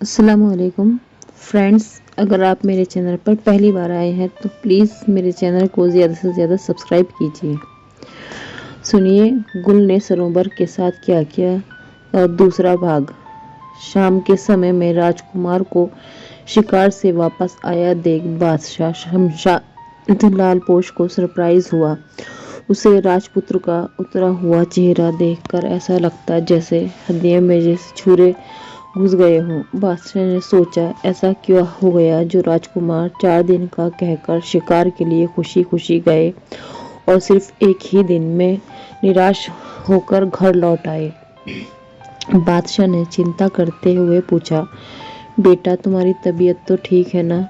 अस्सलामुअलैकुम फ्रेंड्स। अगर आप मेरे चैनल पर पहली बार आए हैं तो प्लीज़ मेरे चैनल को ज़्यादा से ज़्यादा सब्सक्राइब कीजिए। सुनिए गुल ने सरोवर के साथ क्या किया और दूसरा भाग। शाम के समय में राजकुमार को शिकार से वापस आया देख बादशाह शमशाद लालपोश को सरप्राइज हुआ। उसे राजपुत्र का उतरा हुआ चेहरा देखकर ऐसा लगता जैसे हड्डियां में जैसे छुरे घुस गए हों। बादशाह ने सोचा ऐसा क्या हो गया जो राजकुमार 4 दिन का कहकर शिकार के लिए खुशी खुशी गए और सिर्फ एक ही दिन में निराश होकर घर लौट आए। बादशाह ने चिंता करते हुए पूछा, बेटा तुम्हारी तबीयत तो ठीक है ना?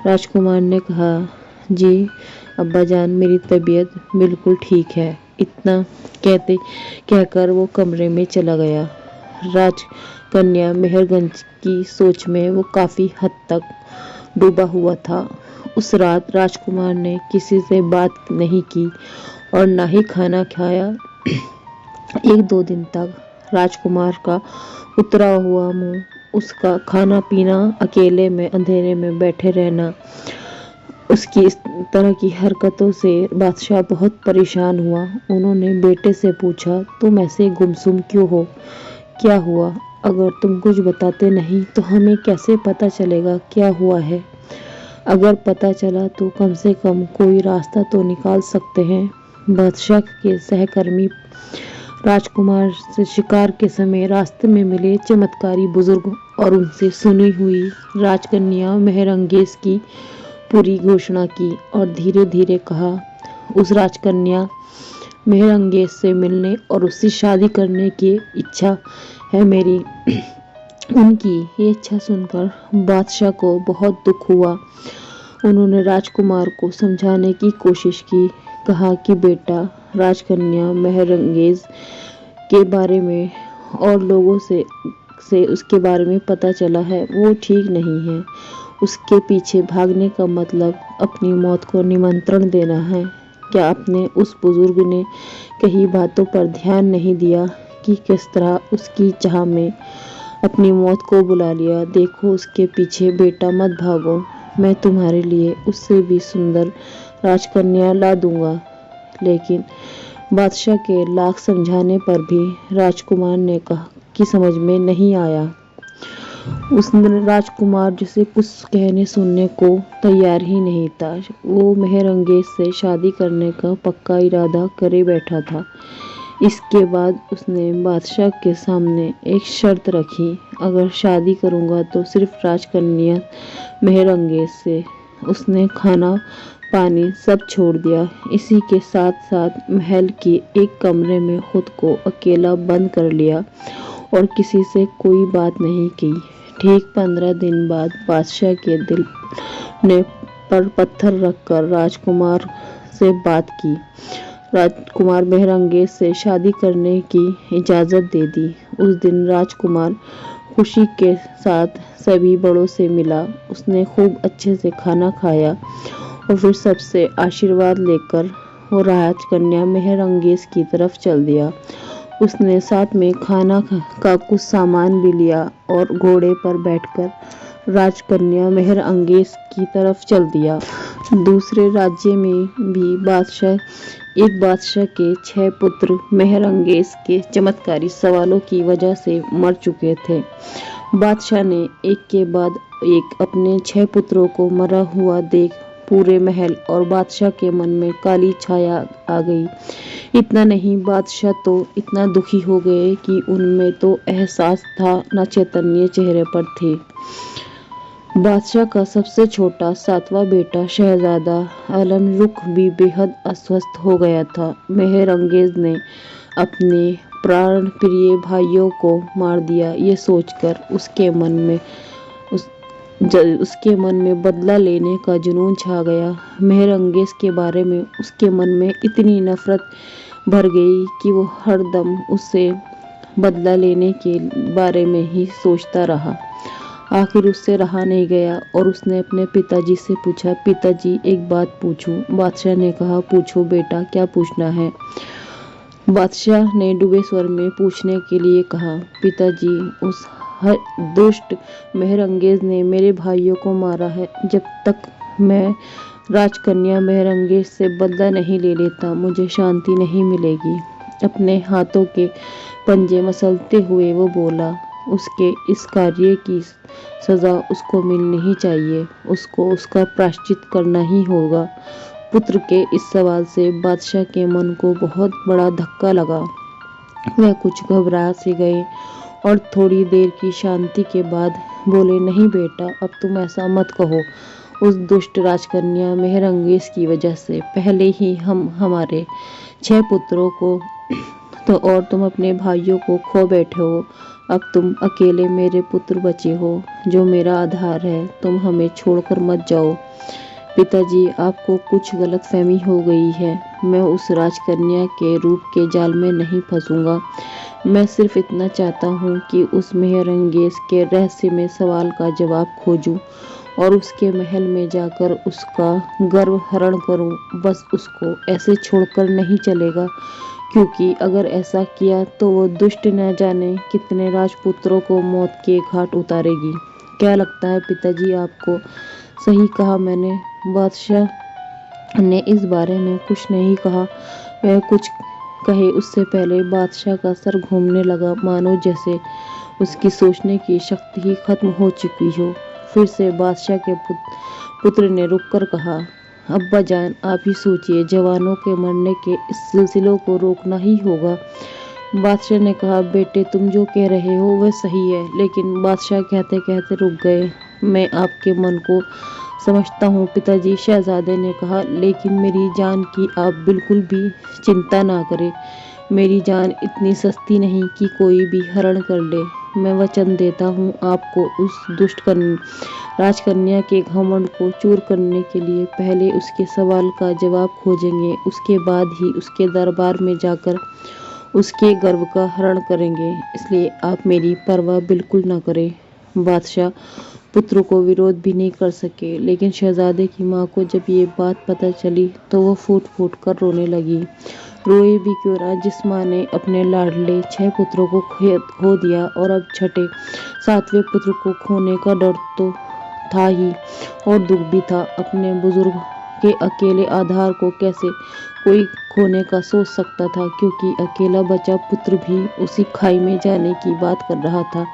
राजकुमार ने कहा, जी अब्बाजान मेरी तबीयत बिल्कुल ठीक है। इतना कहकर वो कमरे में चला गया। राजकन्या मेहरगंज की सोच में वो काफी हद तक डूबा हुआ था। उस रात राजकुमार ने किसी से बात नहीं की और ना ही खाना खाया। 1-2 दिन तक राजकुमार का उतरा हुआ मुंह, उसका खाना पीना, अकेले में अंधेरे में बैठे रहना, उसकी इस तरह की हरकतों से बादशाह बहुत परेशान हुआ। उन्होंने बेटे से पूछा, तुम ऐसे गुमसुम क्यों हो? क्या हुआ? अगर तुम कुछ बताते नहीं तो हमें कैसे पता चलेगा क्या हुआ है? अगर पता चला तो कम से कम कोई रास्ता तो निकाल सकते हैं। बादशाह के सहकर्मी राजकुमार से शिकार के समय रास्ते में मिले चमत्कारी बुजुर्ग और उनसे सुनी हुई राजकन्या मेहरंगेज की पूरी घोषणा की और धीरे धीरे कहा, उस राजकन्या मेहरंगेज से मिलने और उससे शादी करने की इच्छा है मेरी। उनकी ये इच्छा सुनकर बादशाह को बहुत दुख हुआ। उन्होंने राजकुमार को समझाने की कोशिश की, कहा कि बेटा राजकन्या मेहरंगेज के बारे में और लोगों से उसके बारे में पता चला है, वो ठीक नहीं है। उसके पीछे भागने का मतलब अपनी मौत को निमंत्रण देना है। क्या आपने उस बुजुर्ग ने कही बातों पर ध्यान नहीं दिया कि किस तरह उसकी चाह में अपनी मौत को बुला लिया? देखो उसके पीछे, बेटा मत भागो, मैं तुम्हारे लिए उससे भी सुंदर राजकन्या ला दूंगा। लेकिन बादशाह के लाख समझाने पर भी राजकुमार ने कहा कि समझ में नहीं आया। उसने राजकुमार जिसे कुछ कहने सुनने को तैयार ही नहीं था। वो मेहरंगेज से शादी करने का पक्का इरादा करे बैठा था। इसके बाद उसने बादशाह के सामने एक शर्त रखी, अगर शादी करूंगा तो सिर्फ राजकन्या मेहरंगेज से। उसने खाना पानी सब छोड़ दिया। इसी के साथ साथ महल के एक कमरे में खुद को अकेला बंद कर लिया और किसी से कोई बात नहीं की। ठीक 15 दिन बाद बादशाह के दिल ने पर पत्थर रखकर राजकुमार से बात की। राजकुमार मेहरंगेज से शादी करने की इजाज़त दे दी। उस दिन राजकुमार खुशी के साथ सभी बड़ों से मिला। उसने खूब अच्छे से खाना खाया और फिर सबसे आशीर्वाद लेकर वो राजकन्या मेहरंगेज की तरफ चल दिया। उसने साथ में खाना का कुछ सामान भी लिया और घोड़े पर बैठकर राजकन्या मेहरंगेज की तरफ चल दिया। दूसरे राज्य में भी एक बादशाह के 6 पुत्र मेहरंगेज के चमत्कारी सवालों की वजह से मर चुके थे। बादशाह ने एक के बाद एक अपने 6 पुत्रों को मरा हुआ देख पूरे महल और बादशाह के मन में काली छाया आ गई। इतना नहीं, बादशाह तो इतना दुखी हो गए कि उनमें तो एहसास था न चैतन्य चेहरे पर थे। बादशाह का सबसे छोटा 7वां बेटा शहजादा आलम रुख भी बेहद अस्वस्थ हो गया था। मेहरंगेज ने अपने प्राण प्रिय भाइयों को मार दिया। ये सोचकर उसके मन में बदला लेने का जुनून छा गया। मेहरंगेज के बारे में उसके मन में इतनी नफरत भर गई कि वो हर दम उससे बदला लेने के बारे में ही सोचता रहा। आखिर उससे रहा नहीं गया और उसने अपने पिताजी से पूछा, पिताजी एक बात पूछूं? बादशाह ने कहा, पूछो बेटा, क्या पूछना है? बादशाह ने डूबे स्वर में पूछने के लिए कहा, पिताजी उस दुष्ट मेहरंगेज ने मेरे भाइयों को मारा है। जब तक मैं राजकन्या मेहरंगेज से बदला नहीं ले लेता, मुझे शांति नहीं मिलेगी। अपने हाथों के पंजे मसलते हुए वो बोला, उसके इस कार्य की सजा उसको मिलनी ही चाहिए। उसको उसका प्रायश्चित करना ही होगा। पुत्र के इस सवाल से बादशाह के मन को बहुत बड़ा धक्का लगा। वह कुछ घबरा से गए और थोड़ी देर की शांति के बाद बोले, नहीं बेटा, अब तुम ऐसा मत कहो। उस दुष्ट राजकन्या मेहरंगेज की वजह से पहले ही हम हमारे 6 पुत्रों को तो और तुम अपने भाइयों को खो बैठे हो। अब तुम अकेले मेरे पुत्र बचे हो, जो मेरा आधार है। तुम हमें छोड़कर मत जाओ। पिताजी, आपको कुछ गलतफहमी हो गई है। मैं उस राजकन्या के रूप के जाल में नहीं फंसूंगा। मैं सिर्फ इतना चाहता हूँ कि उस मेहरंगेज के रहस्यमय सवाल का जवाब खोजूं और उसके महल में जाकर उसका गर्व हरण करूं। बस उसको ऐसे छोड़कर नहीं चलेगा, क्योंकि अगर ऐसा किया तो वो दुष्ट न जाने कितने राजपुत्रों को मौत के घाट उतारेगी। क्या लगता है पिताजी, आपको सही कहा मैंने? बादशाह ने इस बारे में कुछ नहीं कहा। वह कुछ कहे उससे पहले बादशाह का सर घूमने लगा, मानो जैसे उसकी सोचने की शक्ति ही खत्म हो चुकी हो। फिर से बादशाह के पुत्र ने रुककर कहा, अब्बा जान, आप ही सोचिए, जवानों के मरने के इस सिलसिलों को रोकना ही होगा। बादशाह ने कहा, बेटे, तुम जो कह रहे हो वह सही है। लेकिन बादशाह कहते कहते रुक गए। मैं आपके मन को समझता हूँ पिताजी, शहजादे ने कहा, लेकिन मेरी जान की आप बिल्कुल भी चिंता ना करें। मेरी जान इतनी सस्ती नहीं कि कोई भी हरण कर ले। मैं वचन देता हूँ आपको, उस दुष्ट राजकन्या के घमंड को चूर करने के लिए पहले उसके सवाल का जवाब खोजेंगे, उसके बाद ही उसके दरबार में जाकर उसके गर्व का हरण करेंगे। इसलिए आप मेरी परवाह बिल्कुल न करें। बादशाह पुत्र को विरोध भी नहीं कर सके, लेकिन शहजादे की माँ को जब ये बात पता चली तो वो फूट फूट कर रोने लगी। रोए भी क्यों ना, जिस माँ ने अपने लाडले 6 पुत्रों को खो दिया और अब छठे 7वें पुत्र को खोने का डर तो था ही, और दुख भी था। अपने बुजुर्ग के अकेले आधार को कैसे कोई खोने का सोच सकता था, क्योंकि अकेला बचा पुत्र भी उसी खाई में जाने की बात कर रहा था,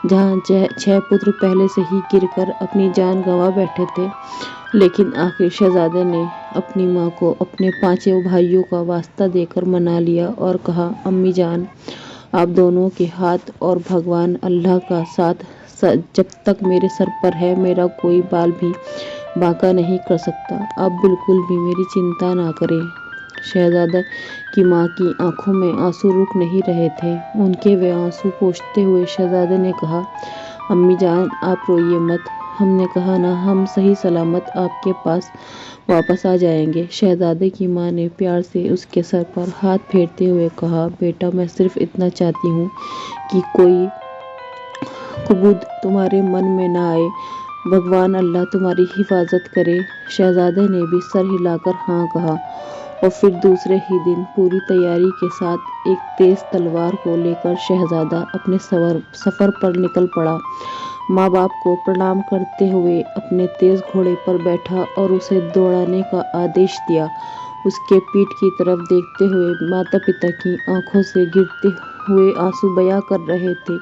जहाँ 6 पुत्र पहले से ही गिरकर अपनी जान गंवा बैठे थे। लेकिन आखिर शहजादे ने अपनी माँ को अपने 5 भाइयों का वास्ता देकर मना लिया और कहा, अम्मी जान, आप दोनों के हाथ और भगवान अल्लाह का साथ जब तक मेरे सर पर है, मेरा कोई बाल भी बांका नहीं कर सकता। आप बिल्कुल भी मेरी चिंता ना करें। शहजादा की माँ की आंखों में आंसू रुक नहीं रहे थे। उनके वे आंसू पोंछते हुए शहजादे ने कहा, अम्मी जान, आप रोइए मत। हमने कहा ना, हम सही सलामत आपके पास वापस आ जाएंगे। शहजादे की माँ ने प्यार से उसके सर पर हाथ फेरते हुए कहा, बेटा, मैं सिर्फ इतना चाहती हूँ कि कोई कुबूद तुम्हारे मन में ना आए। भगवान अल्लाह तुम्हारी हिफाजत करे। शहजादे ने भी सर हिलाकर हाँ कहा और फिर दूसरे ही दिन पूरी तैयारी के साथ एक तेज तलवार को लेकर शहजादा अपने सफर पर निकल पड़ा। माँ बाप को प्रणाम करते हुए अपने तेज घोड़े पर बैठा और उसे दौड़ाने का आदेश दिया। उसके पीठ की तरफ देखते हुए माता पिता की आंखों से गिरते हुए आंसू बयां कर रहे थे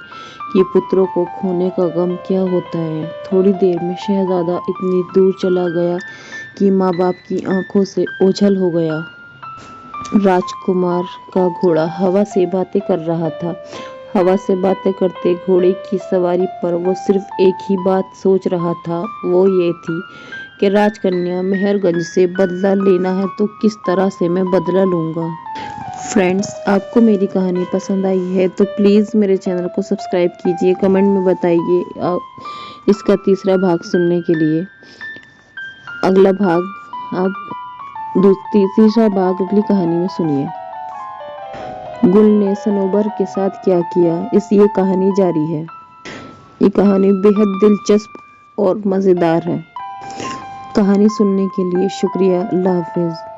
कि पुत्रों को खोने का गम क्या होता है। थोड़ी देर में शहजादा इतनी दूर चला गया कि माँ बाप की आंखों से ओझल हो गया। राजकुमार का घोड़ा हवा से बातें कर रहा था। हवा से बातें करते घोड़े की सवारी पर वो सिर्फ एक ही बात सोच रहा था, वो ये थी कि राजकन्या मेहरगंज से बदला लेना है तो किस तरह से मैं बदला लूँगा। फ्रेंड्स, आपको मेरी कहानी पसंद आई है तो प्लीज़ मेरे चैनल को सब्सक्राइब कीजिए, कमेंट में बताइए इसका तीसरा भाग सुनने के लिए। अगला भाग आप तीसरा भाग अगली कहानी में सुनिए। गुल ने सनोबर के साथ क्या किया, ये कहानी जारी है। ये कहानी बेहद दिलचस्प और मज़ेदार है। कहानी सुनने के लिए शुक्रिया। अल्लाह हाफिज़।